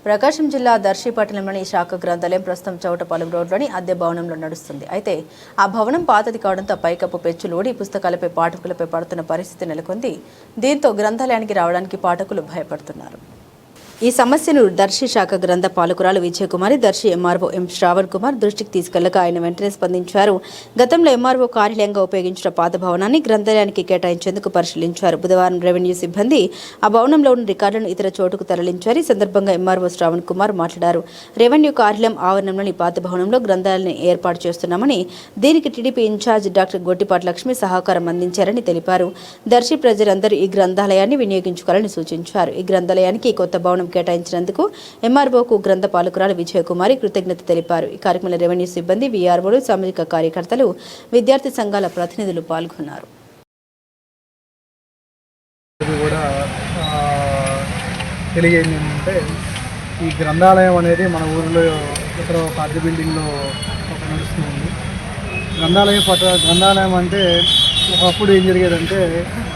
ప్రకాశం జిల్లా దర్శి పట్టణంలోని శాఖ గ్రంథాలయం ప్రస్తుతం చౌటపాలెం రోడ్లోని అద్దె భవనంలో నడుస్తుంది. అయితే ఆ భవనం పాతది కావడంతో పైకప్పు పెచ్చులోడి పుస్తకాలపై పాఠకులపై పడుతున్న పరిస్థితి నెలకొంది. దీంతో గ్రంథాలయానికి రావడానికి పాఠకులు భయపడుతున్నారు. ఈ సమస్యను దర్శి శాఖ గ్రంథ పాలకురాలు విజయకుమారి, దర్శి ఎంఆర్ఓ ఎం శ్రావణ్ కుమార్ దృష్టికి తీసుకెళ్లగా ఆయన వెంటనే స్పందించారు. గతంలో ఎంఆర్ఓ కార్యాలయంగా ఉపయోగించిన పాత భవనాన్ని గ్రంథాలయానికి కేటాయించేందుకు పరిశీలించారు. బుధవారం రెవెన్యూ సిబ్బంది ఆ భవనంలో ఉన్న రికార్డులను ఇతర చోటుకు తరలించారు. ఈ సందర్భంగా ఎంఆర్ఓ శ్రావణ్ కుమార్ మాట్లాడారు. రెవెన్యూ కార్యాలయం ఆవరణంలోని పాత భవనంలో గ్రంథాలయాన్ని ఏర్పాటు చేస్తున్నామని, దీనికి TDP incharge doctor Gottipati Lakshmi సహకారం అందించారని తెలిపారు. దర్శి ప్రజలందరూ ఈ గ్రంథాలయాన్ని వినియోగించుకోవాలని సూచించారు. ఈ గ్రంథాలయానికి కొత్త భవనం కేటాయించినందుకు ఎంఆర్ఓకు గ్రంథ పాలకురాలు విజయకుమారి కృతజ్ఞత తెలిపారు. ఈ కార్యక్రమంలో రెవెన్యూ సిబ్బంది, వీఆర్ఓలు, సామాజిక కార్యకర్తలు, విద్యార్థి సంఘాల ప్రతినిధులు పాల్గొన్నారు. తెలియజేయండి. ఈ గ్రంథాలయం అనేది మన ఊరిలో ఇక్కడ ఒక అద్దె బిల్డింగ్లో నడుస్తుంది. గ్రంథాలయం అంటే ఒకప్పుడు ఏం జరిగేదంటే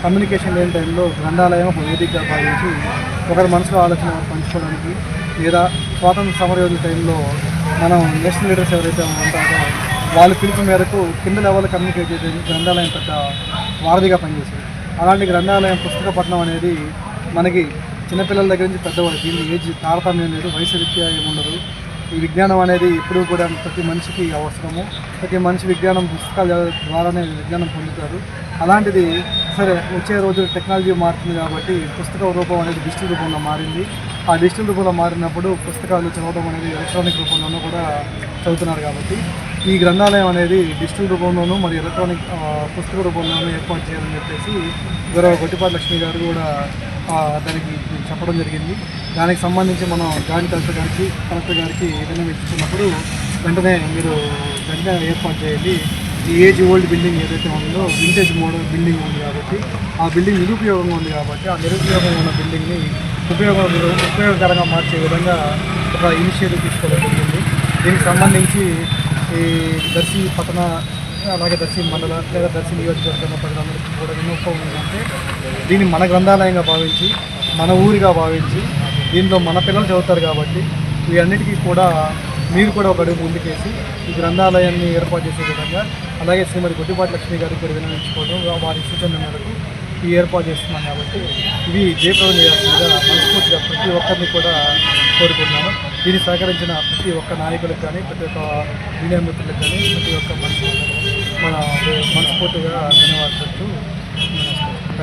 కమ్యూనికేషన్ లేని టైంలో గ్రంథాలయం ఒక వేదికగా భావించి ఒకరి మనసులో ఆలోచన పంచుకోవడానికి, లేదా స్వాతంత్ర సమరయోధుల టైంలో మనం నేషనల్ లీడర్స్ ఎవరైతే ఉంటారో వాళ్ళ పిలుపు మేరకు కింద లెవెల్ కమ్యూనికేట్ చేసేది గ్రంథాలయం పెద్ద వారధిగా పనిచేసేది. అలాంటి గ్రంథాలయం పుస్తక పఠనం అనేది మనకి చిన్నపిల్లల దగ్గర నుంచి పెద్దవాళ్ళు, దీన్ని ఏజ్ తారతమ్యం లేదు, వయసు రీత్యా ఏముండదు. ఈ విజ్ఞానం అనేది ఎప్పుడూ కూడా ప్రతి మనిషికి అవసరము. ప్రతి మనిషి విజ్ఞానం పుస్తకాల ద్వారానే విజ్ఞానం పొందుతారు. అలాంటిది సరే వచ్చే రోజు టెక్నాలజీ మారుతుంది కాబట్టి పుస్తక రూపం అనేది డిజిటల్ రూపంలో మారింది. ఆ డిజిటల్ రూపంలో మారినప్పుడు పుస్తకాలు చదవడం అనేది ఎలక్ట్రానిక్ రూపంలోనూ కూడా చదువుతున్నారు. కాబట్టి ఈ గ్రంథాలయం అనేది డిజిటల్ రూపంలోనూ మరియు ఎలక్ట్రానిక్ పుస్తక రూపంలోనూ ఏర్పాటు చేయాలని చెప్పేసి గౌరవ గొట్టిపాటి లక్ష్మి గారు కూడా దానికి చెప్పడం జరిగింది. దానికి సంబంధించి మనం జాయింట్ కలెక్టర్ గారికి ఏదైనా ఇచ్చుకున్నప్పుడు వెంటనే ఏర్పాటు చేయాలి. ఈ ఏజ్ ఓల్డ్ బిల్డింగ్ ఏదైతే ఉందో వింటేజ్ మోడల్ బిల్డింగ్ ఉంది కాబట్టి ఆ బిల్డింగ్ నిరుపయోగంగా ఉంది కాబట్టి ఆ నిరుపయోగంగా ఉన్న బిల్డింగ్ని ఉపయోగకరంగా మార్చే విధంగా ఒక ఇనిషియేటివ్ తీసుకోవడం జరిగింది. దీనికి సంబంధించి ఈ దర్శి పట్టణ అలాగే దర్శి మండల లేదా దర్శి నియోజకవర్గంలో ప్రజలందరికీ కూడా విన్నపం ఏంటంటే దీన్ని మన గ్రంథాలయంగా భావించి, మన ఊరిగా భావించి, దీంట్లో మన పిల్లలు చదువుతారు కాబట్టి వీటన్నిటికీ కూడా మీరు కూడా ఒక అడుగు ముందుకేసి ఈ గ్రంథాలయాన్ని ఏర్పాటు చేసే విధంగా, అలాగే శ్రీమతి గొట్టిపాటి లక్ష్మి గారికి కూడా వినియోగించుకోవడం, వారి సూచనల మేరకు ఈ ఏర్పాటు చేస్తున్నాం. కాబట్టి ఇవి జయప్రదం చేయాల్సిందిగా మనస్ఫూర్తిగా ప్రతి ఒక్కరిని కూడా కోరుకుంటున్నాను. దీన్ని సహకరించిన ప్రతి ఒక్క నాయకులకు కానీ, ప్రతి ఒక్క మీడియా మిత్రులకు కానీ, ప్రతి ఒక్క మనస్ఫూర్తిగా ధన్యవాదాలు.